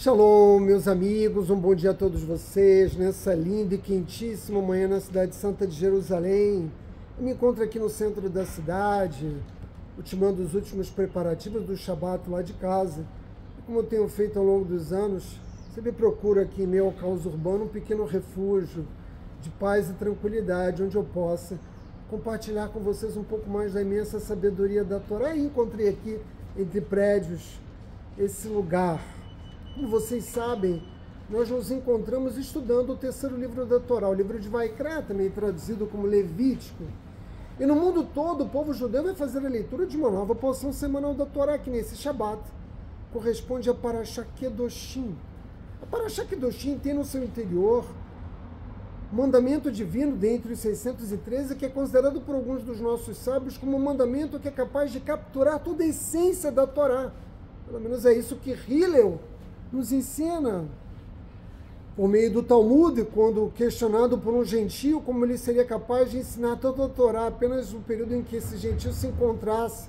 Shalom, meus amigos, um bom dia a todos vocês, nessa linda e quentíssima manhã na cidade santa de Jerusalém. Eu me encontro aqui no centro da cidade, ultimando os últimos preparativos do Shabat lá de casa. E como eu tenho feito ao longo dos anos, sempre procuro aqui em meio ao caos urbano um pequeno refúgio de paz e tranquilidade, onde eu possa compartilhar com vocês um pouco mais da imensa sabedoria da Torá. E encontrei aqui, entre prédios, esse lugar. Como vocês sabem, nós nos encontramos estudando o terceiro livro da Torá, o livro de Vaikra, também traduzido como Levítico. E no mundo todo, o povo judeu vai fazer a leitura de uma nova porção semanal da Torá, que nesse Shabat corresponde a Parashá Kedoshim. A Parashá Kedoshim tem no seu interior um mandamento divino dentre os 613, que é considerado por alguns dos nossos sábios como um mandamento que é capaz de capturar toda a essência da Torá. Pelo menos é isso que Hillel nos ensina por meio do Talmud, quando questionado por um gentio como ele seria capaz de ensinar toda a Torá apenas no período em que esse gentio se encontrasse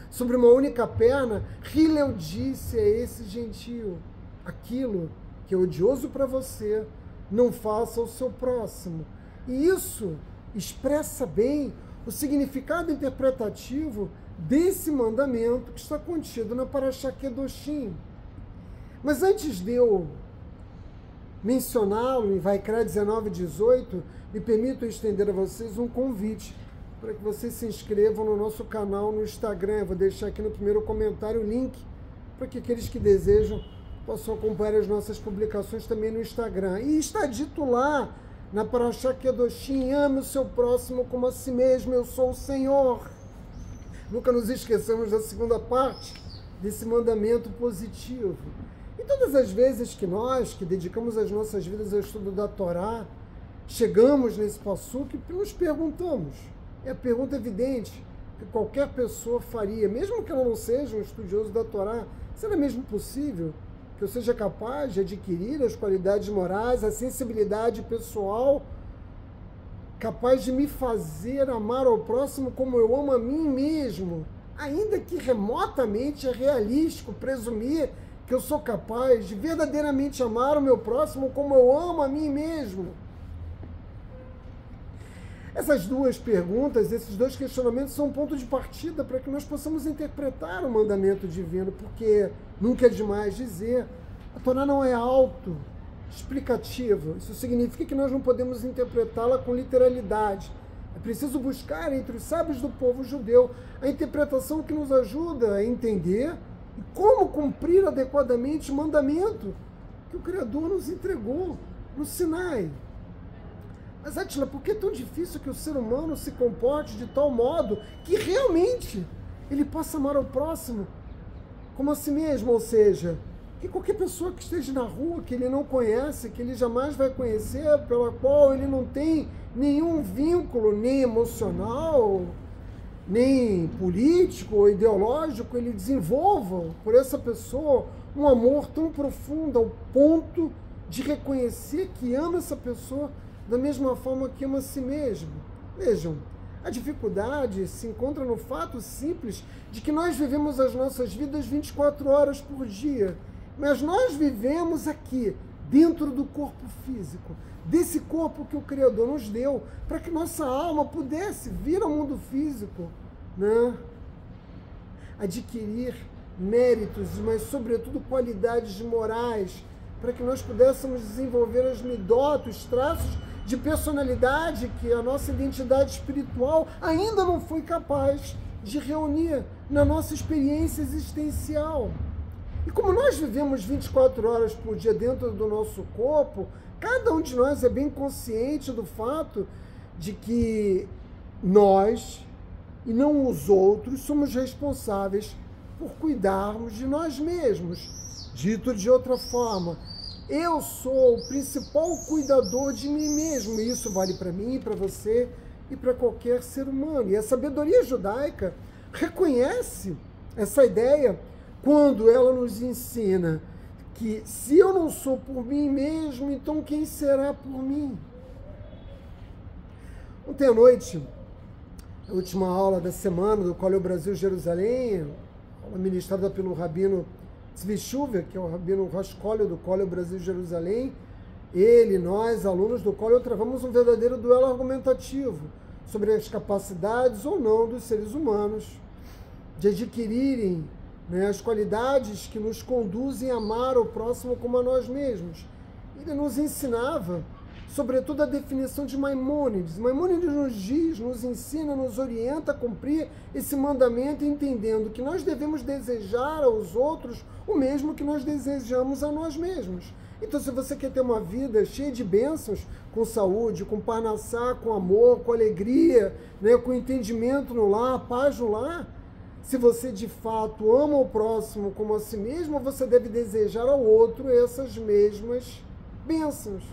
sobre uma única perna. Hillel disse a esse gentio: aquilo que é odioso para você, não faça ao seu próximo. E isso expressa bem o significado interpretativo desse mandamento que está contido na Parashá Kedoshim. Mas antes de eu mencioná-lo em Vaikra 19:18, me permito estender a vocês um convite para que vocês se inscrevam no nosso canal no Instagram. Eu vou deixar aqui no primeiro comentário o link para que aqueles que desejam possam acompanhar as nossas publicações também no Instagram. E está dito lá na Parashá Kedoshim: ame o seu próximo como a si mesmo, eu sou o Senhor. Nunca nos esqueçamos da segunda parte desse mandamento positivo. E todas as vezes que nós, que dedicamos as nossas vidas ao estudo da Torá, chegamos nesse passuque e nos perguntamos, é a pergunta evidente que qualquer pessoa faria, mesmo que ela não seja um estudioso da Torá: será mesmo possível que eu seja capaz de adquirir as qualidades morais, a sensibilidade pessoal, capaz de me fazer amar ao próximo como eu amo a mim mesmo, ainda que remotamente é realístico presumir que eu sou capaz de verdadeiramente amar o meu próximo como eu amo a mim mesmo? Essas duas perguntas, esses dois questionamentos são um ponto de partida para que nós possamos interpretar o mandamento divino, porque nunca é demais dizer, a Torá não é auto-explicativa. Isso significa que nós não podemos interpretá-la com literalidade. É preciso buscar entre os sábios do povo judeu a interpretação que nos ajuda a entender como cumprir adequadamente o mandamento que o Criador nos entregou no Sinai. Mas, Átila, por que é tão difícil que o ser humano se comporte de tal modo que realmente ele possa amar ao próximo como a si mesmo? Ou seja, que qualquer pessoa que esteja na rua, que ele não conhece, que ele jamais vai conhecer, pela qual ele não tem nenhum vínculo, nem emocional, nem político ou ideológico, ele desenvolva por essa pessoa um amor tão profundo ao ponto de reconhecer que ama essa pessoa da mesma forma que ama a si mesmo. Vejam, a dificuldade se encontra no fato simples de que nós vivemos as nossas vidas 24 horas por dia, mas nós vivemos aqui, dentro do corpo físico, desse corpo que o Criador nos deu, para que nossa alma pudesse vir ao mundo físico, né? Adquirir méritos, mas sobretudo qualidades morais, para que nós pudéssemos desenvolver as midot, os traços de personalidade que a nossa identidade espiritual ainda não foi capaz de reunir na nossa experiência existencial. E como nós vivemos 24 horas por dia dentro do nosso corpo, cada um de nós é bem consciente do fato de que nós, e não os outros, somos responsáveis por cuidarmos de nós mesmos. Dito de outra forma, eu sou o principal cuidador de mim mesmo. E isso vale para mim, para você e para qualquer ser humano. E a sabedoria judaica reconhece essa ideia quando ela nos ensina que se eu não sou por mim mesmo, então quem será por mim? Ontem à noite, a última aula da semana do Colégio Brasil Jerusalém, aula ministrada pelo rabino Tzvi Shuver, que é o rabino Rosh Kollel, do Kollel Brasil Jerusalém, ele, nós, alunos do Kollel, travamos um verdadeiro duelo argumentativo sobre as capacidades ou não dos seres humanos de adquirirem, né, as qualidades que nos conduzem a amar o próximo como a nós mesmos. Ele nos ensinava, sobretudo, a definição de Maimônides. Maimônides nos diz, nos ensina, nos orienta a cumprir esse mandamento, entendendo que nós devemos desejar aos outros o mesmo que nós desejamos a nós mesmos. Então, se você quer ter uma vida cheia de bênçãos, com saúde, com parnassá, com amor, com alegria, né, com entendimento no lar, paz no lar, se você de fato ama o próximo como a si mesmo, você deve desejar ao outro essas mesmas bênçãos.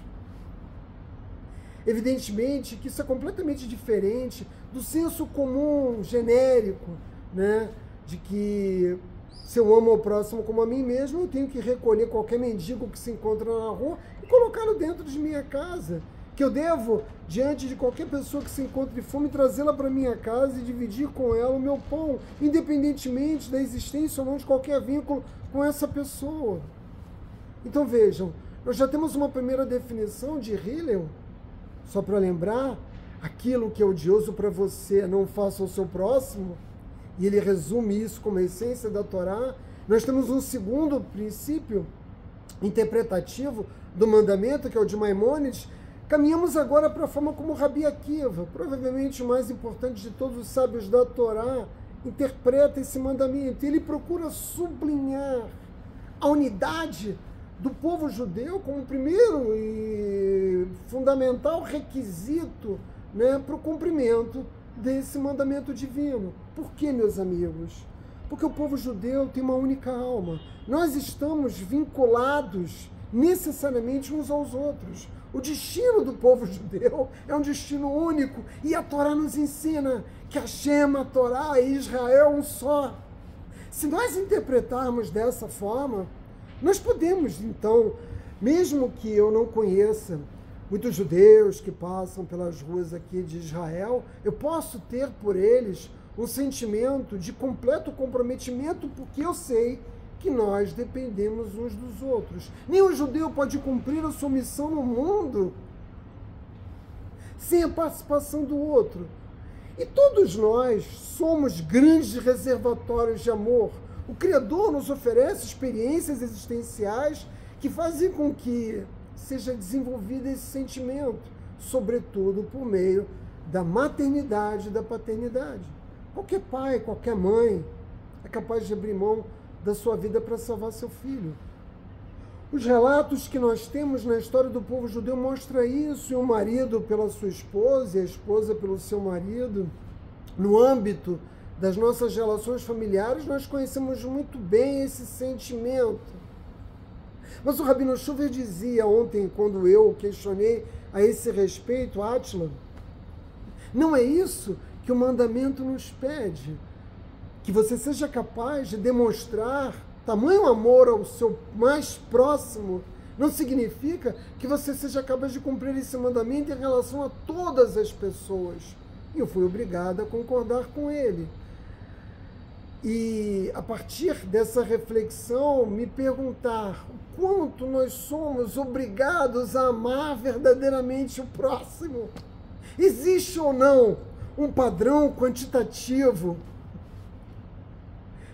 Evidentemente que isso é completamente diferente do senso comum genérico, né, de que se eu amo o próximo como a mim mesmo, eu tenho que recolher qualquer mendigo que se encontra na rua e colocá-lo dentro de minha casa. Que eu devo, diante de qualquer pessoa que se encontre de fome, trazê-la para minha casa e dividir com ela o meu pão, independentemente da existência ou não de qualquer vínculo com essa pessoa. Então vejam, nós já temos uma primeira definição de Hillel, só para lembrar, aquilo que é odioso para você, não faça ao seu próximo, e ele resume isso como a essência da Torá. Nós temos um segundo princípio interpretativo do mandamento, que é o de Maimônides. Caminhamos agora para a forma como Rabi Akiva, provavelmente o mais importante de todos os sábios da Torá, interpreta esse mandamento. Ele procura sublinhar a unidade do povo judeu como o primeiro e fundamental requisito, né, para o cumprimento desse mandamento divino. Por quê, meus amigos? Porque o povo judeu tem uma única alma. Nós estamos vinculados necessariamente uns aos outros. O destino do povo judeu é um destino único, e a Torá nos ensina que Hashem, a Torá e Israel um só. Se nós interpretarmos dessa forma, nós podemos, então, mesmo que eu não conheça muitos judeus que passam pelas ruas aqui de Israel, eu posso ter por eles um sentimento de completo comprometimento, porque eu sei que nós dependemos uns dos outros. Nenhum judeu pode cumprir a sua missão no mundo sem a participação do outro. E todos nós somos grandes reservatórios de amor. O Criador nos oferece experiências existenciais que fazem com que seja desenvolvido esse sentimento, sobretudo por meio da maternidade e da paternidade. Qualquer pai, qualquer mãe é capaz de abrir mão da sua vida para salvar seu filho. Os relatos que nós temos na história do povo judeu mostram isso, e o marido pela sua esposa e a esposa pelo seu marido. No âmbito das nossas relações familiares, nós conhecemos muito bem esse sentimento. Mas o Rabino Shuver dizia ontem, quando eu questionei a esse respeito, Átila, não é isso que o mandamento nos pede, que você seja capaz de demonstrar tamanho amor ao seu mais próximo, não significa que você seja capaz de cumprir esse mandamento em relação a todas as pessoas. E eu fui obrigado a concordar com ele. E, a partir dessa reflexão, me perguntar o quanto nós somos obrigados a amar verdadeiramente o próximo. Existe ou não um padrão quantitativo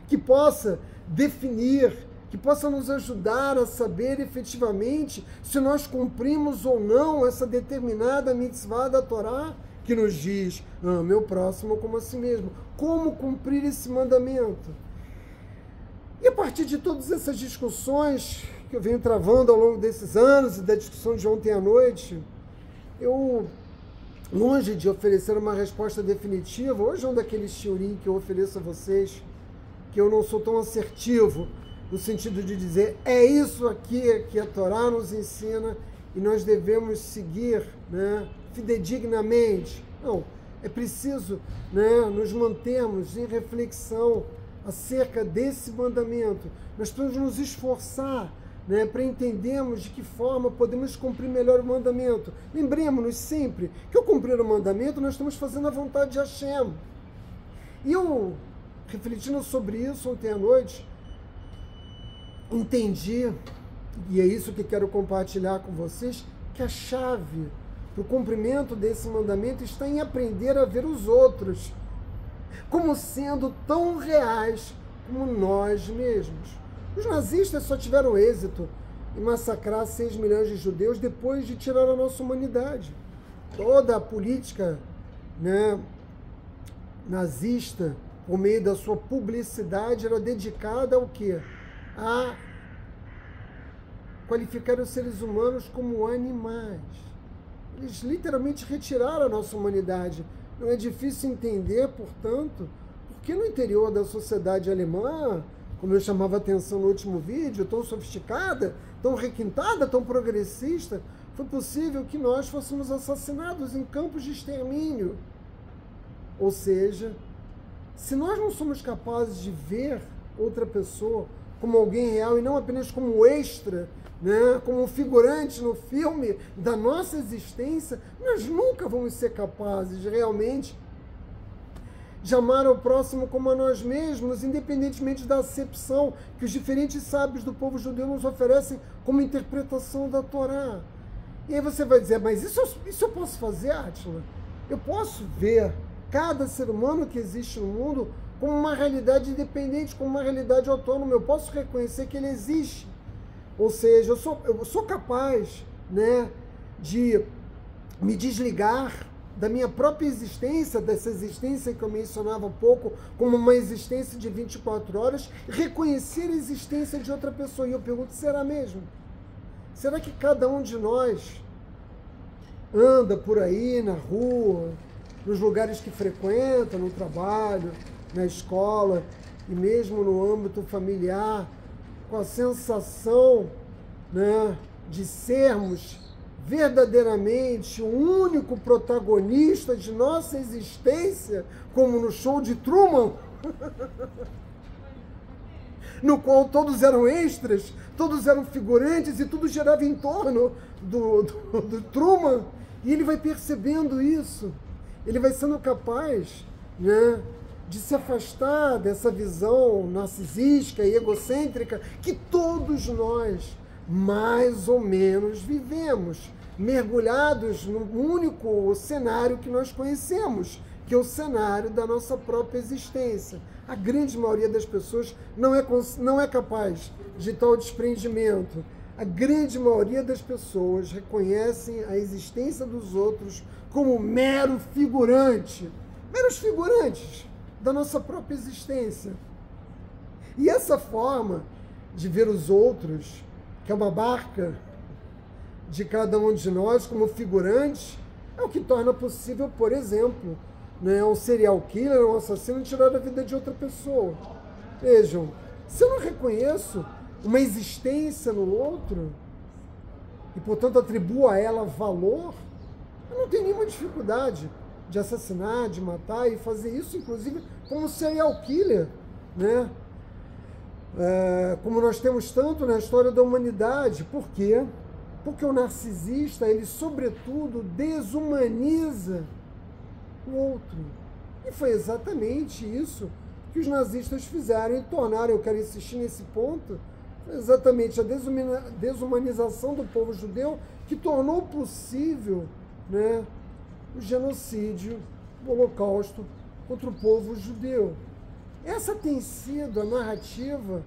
que possa definir, que possa nos ajudar a saber efetivamente se nós cumprimos ou não essa determinada mitzvah da Torá, que nos diz, ame o próximo como a si mesmo. Como cumprir esse mandamento? E a partir de todas essas discussões que eu venho travando ao longo desses anos e da discussão de ontem à noite, eu, longe de oferecer uma resposta definitiva, hoje é um daqueles shiurim que eu ofereço a vocês, que eu não sou tão assertivo, no sentido de dizer, é isso aqui que a Torá nos ensina e nós devemos seguir, né, fidedignamente. Não, é preciso, né, nos mantermos em reflexão acerca desse mandamento. Nós precisamos nos esforçar, né, para entendermos de que forma podemos cumprir melhor o mandamento. Lembremos-nos sempre que ao cumprir o mandamento nós estamos fazendo a vontade de Hashem. E eu, refletindo sobre isso ontem à noite, entendi, e é isso que quero compartilhar com vocês, que a chave para o cumprimento desse mandamento está em aprender a ver os outros como sendo tão reais como nós mesmos. Os nazistas só tiveram êxito em massacrar 6 milhões de judeus depois de tirar a nossa humanidade. Toda a política, né, nazista, por meio da sua publicidade, era dedicada ao quê? A qualificar os seres humanos como animais. Eles literalmente retiraram a nossa humanidade. Não é difícil entender, portanto, porque no interior da sociedade alemã, como eu chamava a atenção no último vídeo, tão sofisticada, tão requintada, tão progressista, foi possível que nós fôssemos assassinados em campos de extermínio. Ou seja, se nós não somos capazes de ver outra pessoa como alguém real e não apenas como extra, né, como um figurante no filme da nossa existência, nós nunca vamos ser capazes de realmente de amar ao próximo como a nós mesmos, independentemente da acepção que os diferentes sábios do povo judeu nos oferecem como interpretação da Torá. E aí você vai dizer, mas isso eu posso fazer, Átila? Eu posso ver cada ser humano que existe no mundo como uma realidade independente, como uma realidade autônoma. Eu posso reconhecer que ele existe. Ou seja, eu sou capaz, né, de me desligar da minha própria existência, dessa existência que eu mencionava há pouco, como uma existência de 24 horas, reconhecer a existência de outra pessoa. E eu pergunto, será mesmo? Será que cada um de nós anda por aí, na rua, nos lugares que frequenta, no trabalho, na escola e mesmo no âmbito familiar, com a sensação, né, de sermos verdadeiramente o único protagonista de nossa existência, como no show de Truman, no qual todos eram extras, todos eram figurantes e tudo girava em torno do Truman, e ele vai percebendo isso, ele vai sendo capaz, né, de se afastar dessa visão narcisística e egocêntrica que todos nós mais ou menos vivemos, mergulhados no único cenário que nós conhecemos, que é o cenário da nossa própria existência. A grande maioria das pessoas não é capaz de tal desprendimento. A grande maioria das pessoas reconhecem a existência dos outros como meros figurantes da nossa própria existência. E essa forma de ver os outros, que é uma marca de cada um de nós como figurantes, é o que torna possível, por exemplo, né, um serial killer, um assassino, tirar a vida de outra pessoa. Vejam, se eu não reconheço uma existência no outro, e portanto atribuo a ela valor, eu não tenho nenhuma dificuldade de assassinar, de matar e fazer isso, inclusive, como serial killer, né? Como nós temos tanto na história da humanidade. Por quê? Porque o narcisista, ele sobretudo desumaniza o outro. E foi exatamente isso que os nazistas fizeram e tornaram, eu quero insistir nesse ponto, foi exatamente a desumanização do povo judeu que tornou possível, né, o genocídio, o holocausto contra o povo judeu. Essa tem sido a narrativa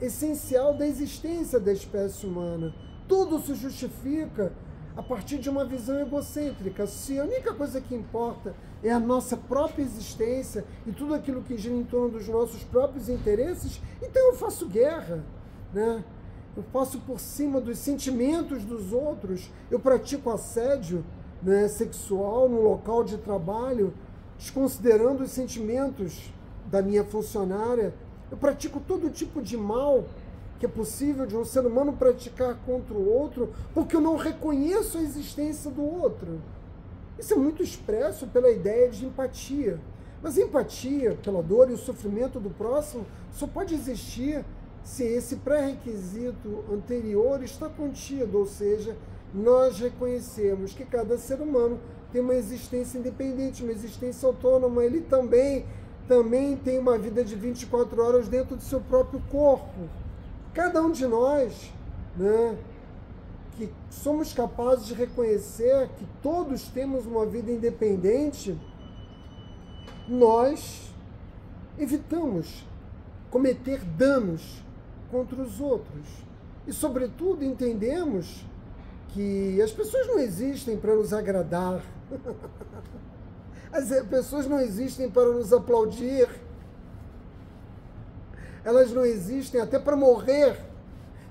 essencial da existência da espécie humana. Tudo se justifica a partir de uma visão egocêntrica. Se a única coisa que importa é a nossa própria existência e tudo aquilo que gira em torno dos nossos próprios interesses, então eu faço guerra, né? Eu passo por cima dos sentimentos dos outros, eu pratico assédio, né, sexual no local de trabalho, desconsiderando os sentimentos da minha funcionária. Eu pratico todo tipo de mal que é possível de um ser humano praticar contra o outro, porque eu não reconheço a existência do outro. Isso é muito expresso pela ideia de empatia. Mas empatia pela dor e o sofrimento do próximo só pode existir se esse pré-requisito anterior está contido, ou seja, nós reconhecemos que cada ser humano tem uma existência independente, uma existência autônoma. Ele também tem uma vida de 24 horas dentro do seu próprio corpo. Cada um de nós, né, que somos capazes de reconhecer que todos temos uma vida independente, nós evitamos cometer danos contra os outros. E, sobretudo, entendemos que as pessoas não existem para nos agradar. As pessoas não existem para nos aplaudir. Elas não existem até para morrer,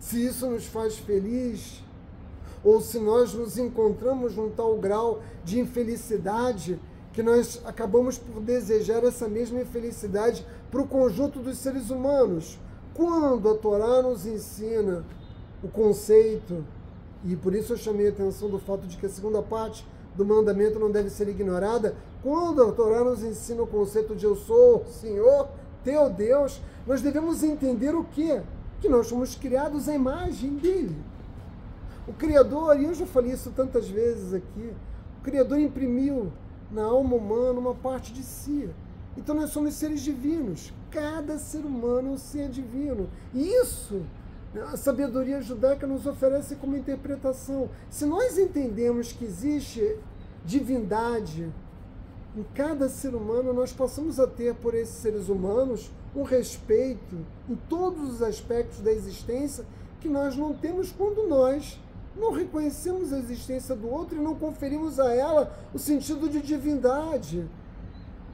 se isso nos faz feliz, ou se nós nos encontramos num tal grau de infelicidade que nós acabamos por desejar essa mesma infelicidade para o conjunto dos seres humanos. Quando a Torá nos ensina o conceito, e por isso eu chamei a atenção do fato de que a segunda parte do mandamento não deve ser ignorada, quando a Torá nos ensina o conceito de eu sou o Senhor, teu Deus, nós devemos entender o quê? Que nós somos criados à imagem dele. O Criador, e eu já falei isso tantas vezes aqui, o Criador imprimiu na alma humana uma parte de si. Então nós somos seres divinos. Cada ser humano é um ser divino. E isso a sabedoria judaica nos oferece como interpretação. Se nós entendemos que existe divindade em cada ser humano, nós passamos a ter por esses seres humanos um respeito em todos os aspectos da existência que nós não temos quando nós não reconhecemos a existência do outro e não conferimos a ela o sentido de divindade.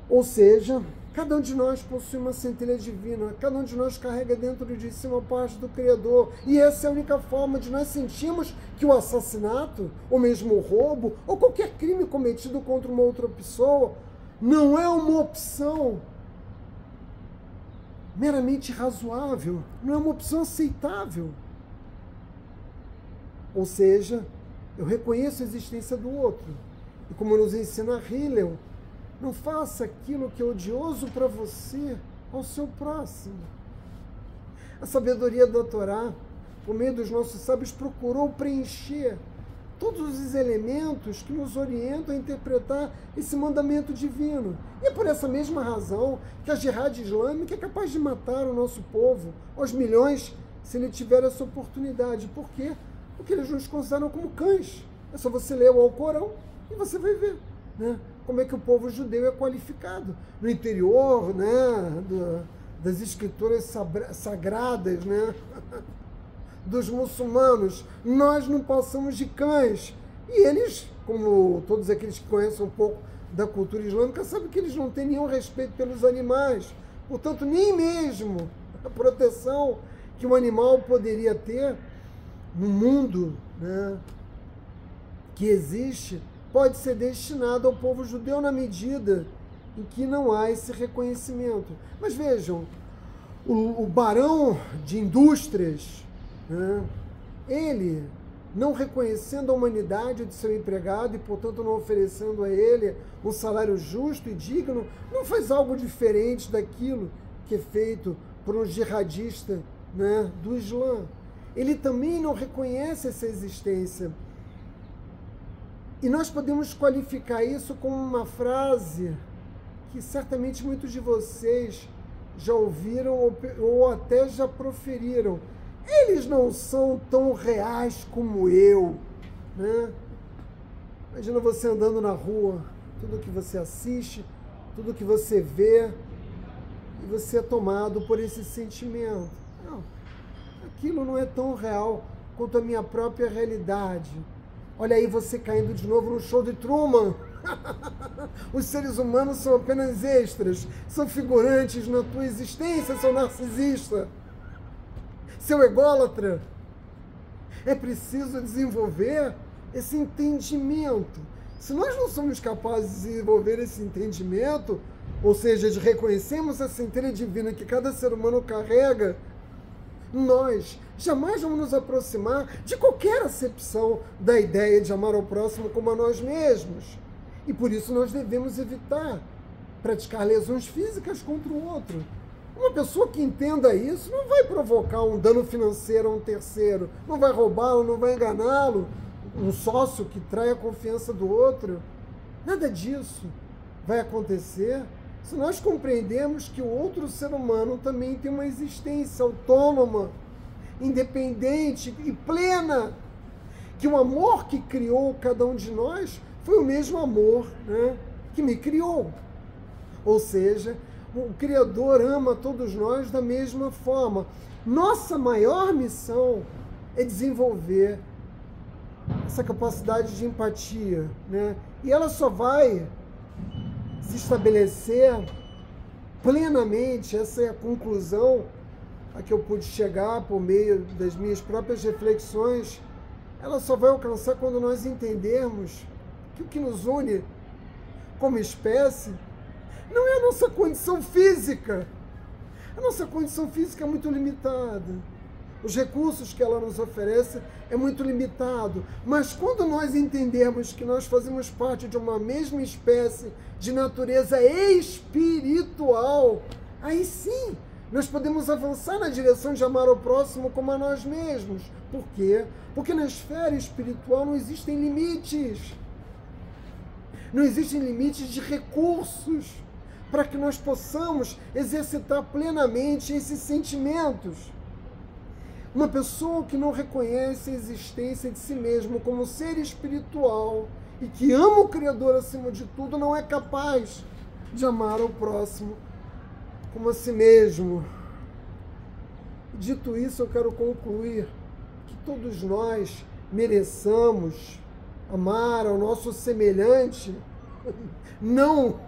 Ou seja, cada um de nós possui uma centelha divina, cada um de nós carrega dentro de si uma parte do Criador. E essa é a única forma de nós sentirmos que o assassinato, ou mesmo o roubo, ou qualquer crime cometido contra uma outra pessoa, não é uma opção meramente razoável, não é uma opção aceitável. Ou seja, eu reconheço a existência do outro. E como nos ensina Hillel, não faça aquilo que é odioso para você ao seu próximo. A sabedoria da Torá, por meio dos nossos sábios, procurou preencher todos os elementos que nos orientam a interpretar esse mandamento divino. E é por essa mesma razão que a Jihad Islâmica é capaz de matar o nosso povo aos milhões se ele tiver essa oportunidade. Por quê? Porque eles nos consideram como cães. É só você ler o Alcorão e você vai ver, né, como é que o povo judeu é qualificado. No interior, né, das escrituras sagradas, né, dos muçulmanos, nós não passamos de cães. E eles, como todos aqueles que conhecem um pouco da cultura islâmica, sabem que eles não têm nenhum respeito pelos animais. Portanto, nem mesmo a proteção que um animal poderia ter no mundo, né, que existe, pode ser destinado ao povo judeu na medida em que não há esse reconhecimento. Mas vejam, o barão de indústrias, né, ele, não reconhecendo a humanidade de seu empregado e, portanto, não oferecendo a ele um salário justo e digno, não faz algo diferente daquilo que é feito por um jihadista, né, do Islã. Ele também não reconhece essa existência. E nós podemos qualificar isso com uma frase que certamente muitos de vocês já ouviram ou até já proferiram. Eles não são tão reais como eu, né? Imagina você andando na rua, tudo que você assiste, tudo que você vê, e você é tomado por esse sentimento. Não, aquilo não é tão real quanto a minha própria realidade. Olha aí você caindo de novo no show de Truman. Os seres humanos são apenas extras, são figurantes na tua existência, seu narcisista, seu ególatra. É preciso desenvolver esse entendimento. Se nós não somos capazes de desenvolver esse entendimento, ou seja, de reconhecermos a centelha divina que cada ser humano carrega, nós jamais vamos nos aproximar de qualquer acepção da ideia de amar ao próximo como a nós mesmos. E por isso nós devemos evitar praticar lesões físicas contra o outro. Uma pessoa que entenda isso não vai provocar um dano financeiro a um terceiro, não vai roubá-lo, não vai enganá-lo, um sócio que trai a confiança do outro. Nada disso vai acontecer se nós compreendermos que o outro ser humano também tem uma existência autônoma independente e plena. Que o amor que criou cada um de nós foi o mesmo amor, né, que me criou. Ou seja, o Criador ama todos nós da mesma forma. Nossa maior missão é desenvolver essa capacidade de empatia, né? E ela só vai se estabelecer plenamente, essa é a conclusão a que eu pude chegar por meio das minhas próprias reflexões, ela só vai alcançar quando nós entendermos que o que nos une como espécie não é a nossa condição física. A nossa condição física é muito limitada. Os recursos que ela nos oferece é muito limitado. Mas quando nós entendermos que nós fazemos parte de uma mesma espécie de natureza espiritual, aí sim nós podemos avançar na direção de amar o próximo como a nós mesmos. Por quê? Porque na esfera espiritual não existem limites. Não existem limites de recursos para que nós possamos exercitar plenamente esses sentimentos. Uma pessoa que não reconhece a existência de si mesmo como ser espiritual e que ama o Criador acima de tudo, não é capaz de amar o próximo como a si mesmo. Dito isso, eu quero concluir que todos nós mereçamos amar ao nosso semelhante, não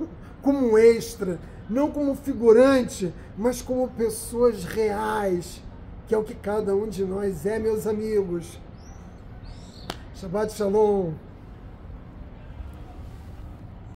como um extra, não como figurante, mas como pessoas reais, que é o que cada um de nós é, meus amigos. Shabbat Shalom.